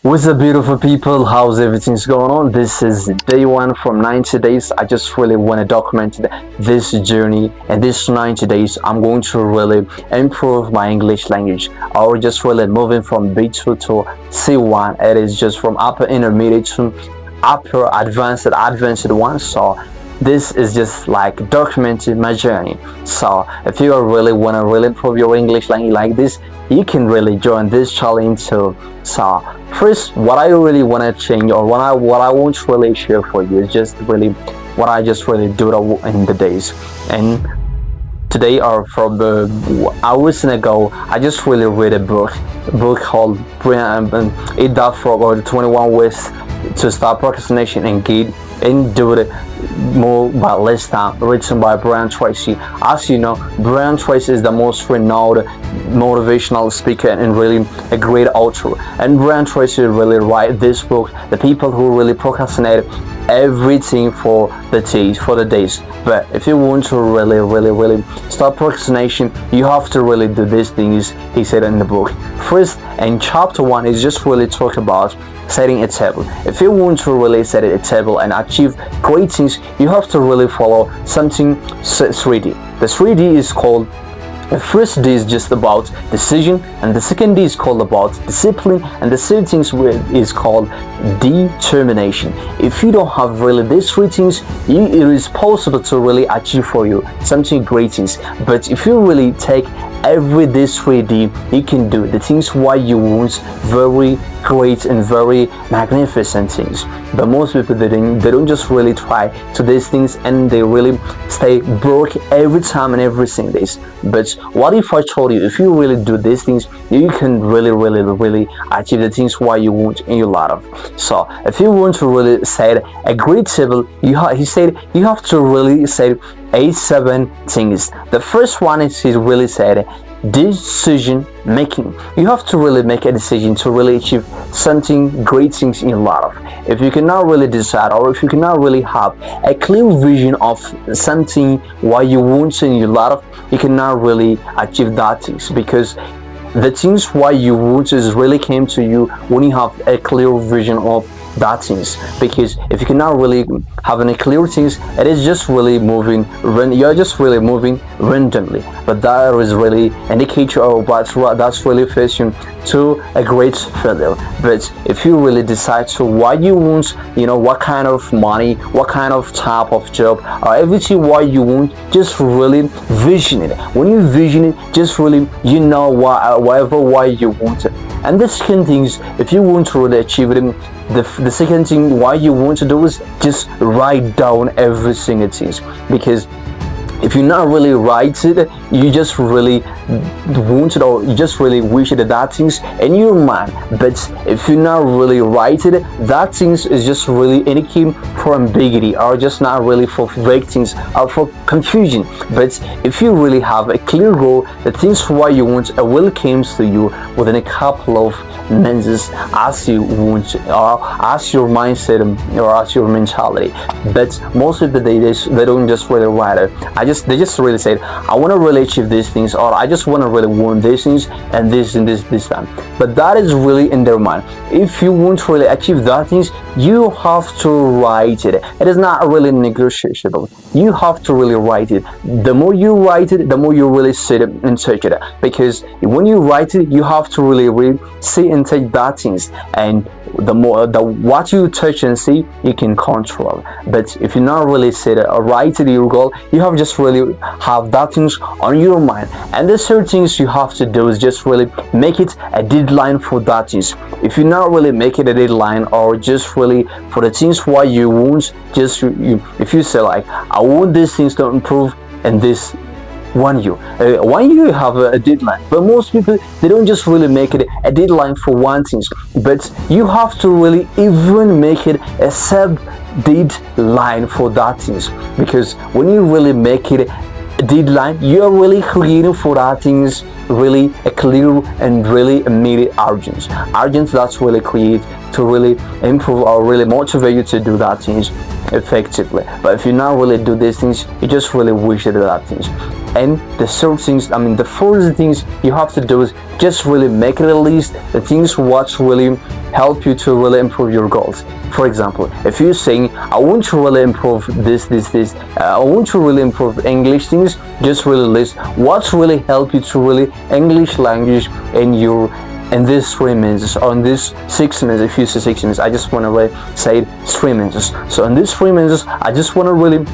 What's up, beautiful people? How's everything's going on? This is day one from 90 days. I just really want to document this journey, and this 90 days I'm going to really improve my English language, or just really moving from B2 to C1. It is just from upper intermediate to upper advanced one. So this is just like documenting my journey. So if you really want to really improve your English language like this, you can really join this challenge too. So first, what I really want to change, or what I want to really share for you, is just really what I just really do in the days. And today, or from hours ago, I just really read a book called Eat That Frog, or the 21 Ways to Stop Procrastination and Do It More by Less Time, written by Brian Tracy. As you know, Brian Tracy is the most renowned motivational speaker and really a great author. And Brian Tracy really write this book, the people who really procrastinate everything for the days. But if you want to really stop procrastination, you have to really do these things he said in the book. First, in chapter 1, is just really talk about setting a table. If you want to really set a table and achieve great things, you have to really follow something 3D. The 3D is called, the first D is just about decision, and the second D is called about discipline, and the third thing is called determination. If you don't have really these three things, it is possible to really achieve for you something great things. But if you really take every this 3D, you can do the things why you want very great and very magnificent things. But most people, they don't just really try to these things, and they really stay broke every time and every single day. But what if I told you, if you really do these things, you can really achieve the things why you want in your life. So if you want to really set a great table, he said you have to really set 7 things. The first one is, he really said, decision making. You have to really make a decision to really achieve something great things in your life. If you cannot really decide, or if you cannot really have a clear vision of something why you want in your life, you cannot really achieve that things, because the things why you want is really came to you when you have a clear vision of that things. Because if you cannot really have any clear things, it is just really moving, you're just really moving randomly. But that is really an indicator of that's really facing to a great failure. But if you really decide to what you want, what kind of money, what kind of type of job, or everything what you want, just really vision it. When you vision it, just really whatever why you want it. And the second thing is, if you want to really achieve it, the second thing why you want to do is just write down every single thing. Because if you not really write it, you just really want it, or you just really wish it, that things in your mind. But if you not really write it, that things is just really indicating for ambiguity, or just not really for vague things, or for confusion. But if you really have a clear goal, the things why you want will comes to you within a couple of minutes, as you want, or as your mindset, or as your mentality. But most of the day, they don't just really write it. They just really said, I want to really achieve these things, or I just want to really want these things and this time. But that is really in their mind. If you want to really achieve that things, you have to write it. It is not really negotiable. You have to really write it. The more you write it, the more you really sit and take it. Because when you write it, you have to really see and take that things, and the more what you touch and see, you can control. But if you not really set it or write it your goal, you have just really have that things on your mind. And the third things you have to do is just really make it a deadline for that things. If you not really make it a deadline, or just really for the things why you want, just if you say like, I want these things to improve in this 1 year. 1 year you have a deadline, but most people, they don't just really make it a deadline for one thing. But you have to really even make it a sub deadline for that things. Because when you really make it a deadline, you are really creating for that things really a clear and really immediate urgency that's really create to really improve or really motivate you to do that things. effectively. But if you not really do these things, you just really wish to do that things. And the third things, the first things you have to do is just really make it a list, the things what really help you to really improve your goals. For example, if you're saying, I want to really improve this, I want to really improve English things, just really list what's really help you to really English language in these 3 minutes, or in this 6 minutes. If you say 6 minutes, I just want to really say 3 minutes. So in these 3 minutes, I just want to really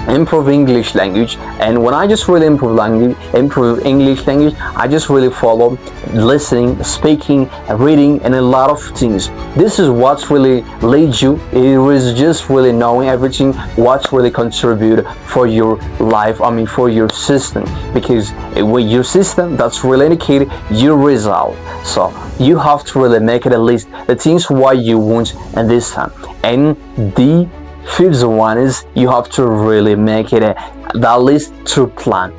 improve English language. And when I just really improve English language, I just really follow listening, speaking, reading, and a lot of things. This is what's really leads you. It is just really knowing everything what's really contribute for your life, for your system, because with your system, that's really indicated your result. So you have to really make it a list, the things what you want in this time. And the fifth one is you have to really make it that list to plan.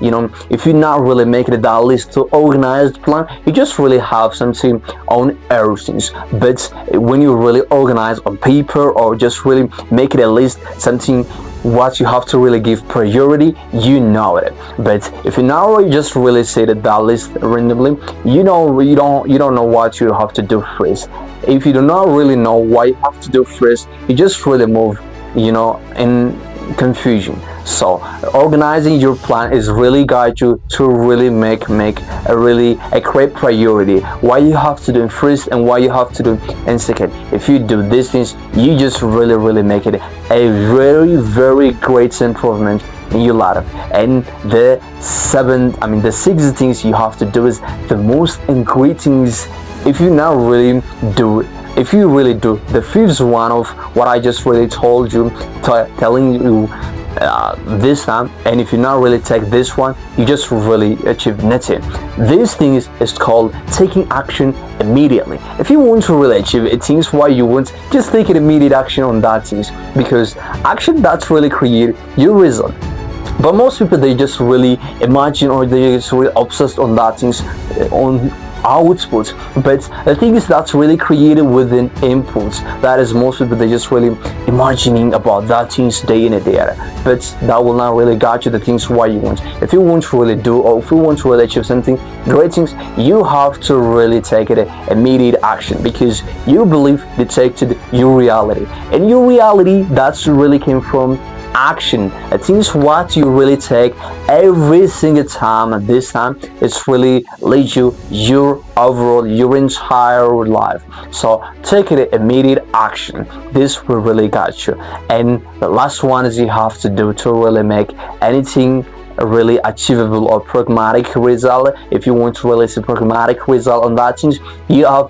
If you're not really making it that list to organized plan, you just really have something on everything. But when you really organize on paper, or just really make it a list, something what you have to really give priority, you know it. But if you now just really say that list randomly, you don't know what you have to do first. If you do not really know what you have to do first, you just really move in confusion. So organizing your plan is really guide you to really make a great priority what you have to do first and what you have to do in second. If you do these things, you just really make it a very great improvement in your life. And the sixth things you have to do is the most great things. If you now really do it, if you really do the fifth one of what I just really told you, telling you this time, and if you not really take this one, you just really achieve nothing. This thing is called taking action immediately. If you want to really achieve it, things what you want, just take an immediate action on that things, because action that's really create your result. But most people, they just really imagine, or they just really obsessed on that things, on outputs. But the thing is that's really created within inputs. That is, most people, they just really imagining about that things day in and day out. But that will not really get you the things what you want. If you want to really do, or if you want to really achieve something great things, you have to really take it immediate action, because you believe detected your reality, and your reality that's really came from action. It is what you really take every single time, and this time it's really leads you your entire life. So take it immediate action. This will really guide you. And the last one is you have to do to really make anything really achievable or pragmatic result. If you want to really see pragmatic result on that things, you have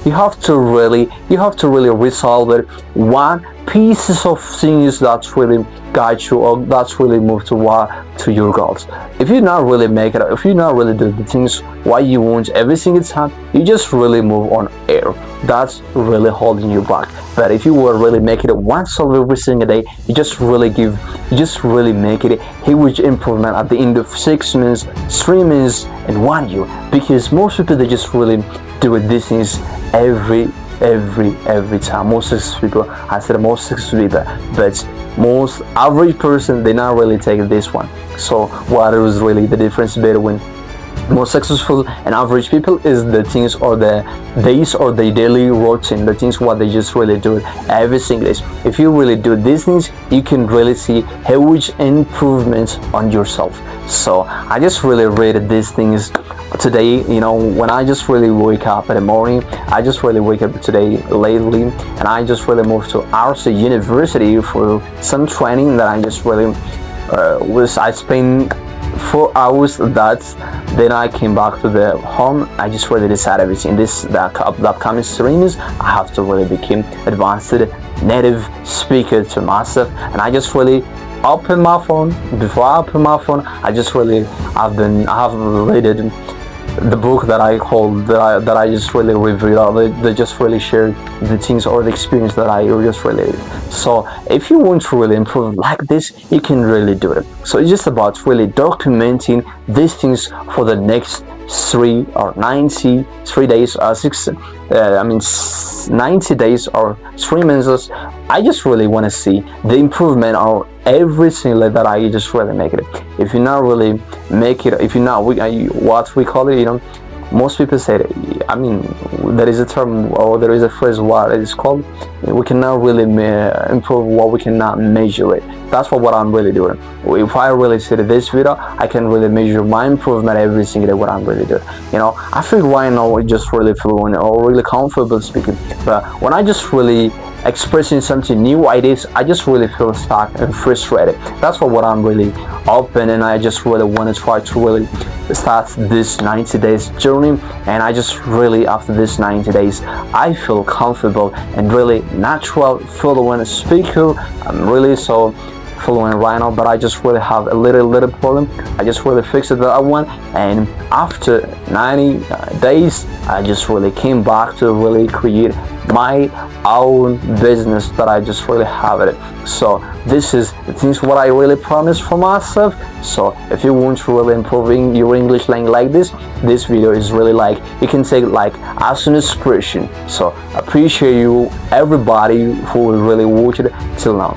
you have to really resolve it one pieces of things that really guide you, or that's really move to your goals. If you not really make it, if you not really do the things what you want every single time, you just really move on air. That's really holding you back. But if you will really make it once every single day, you just really make it a huge improvement at the end of 6 months, 3 months, and 1 year. Because most people, they just really do these things every time. Most successful people, I said most successful people, but most average person, they not really take this one. So what is really the difference between most successful and average people is the things, or the days, or the daily routine, the things what they just really do every single day. If you really do these things, you can really see huge improvements on yourself. So I just really rated these things today. When I just really wake up in the morning, I just really wake up today lately, and I just really moved to RC University for some training that I just really I spent 4 hours. Then I came back to the home. I just really decided everything. The upcoming series, I have to really become advanced native speaker to myself, and I just really open my phone. Before I open my phone, I have read the book that I just really reviewed. They just really shared the things or the experience that I just related. So if you want to really improve like this, you can really do it. So it's just about really documenting these things for the next 93 days, 90 days or 3 months. I just really want to see the improvement on every single that I just really make it. If you not really make it, if you not, what we call it, most people say that, there is a term or there is a phrase what it is called, we cannot really improve what we cannot measure it. That's what I'm really doing. If I really see this video, I can really measure my improvement every single day, what I'm really doing. I feel right now I just really fluent or really comfortable speaking, but when I just really expressing something new ideas, I just really feel stuck and frustrated. That's what I'm really open, and I just really want to try to really start this 90 days journey. And I just really, after this 90 days, I feel comfortable and really natural fluent speaker. I'm really so fluent right now, but I just really have a little problem. I just really fixed that one, and after 90 days I just really came back to really create my own business that I just really have it. So this is the things what I really promised for myself. So if you want to really improving your English language like this video is really like, you can take like as an inspiration. So appreciate you everybody who really watched it till now.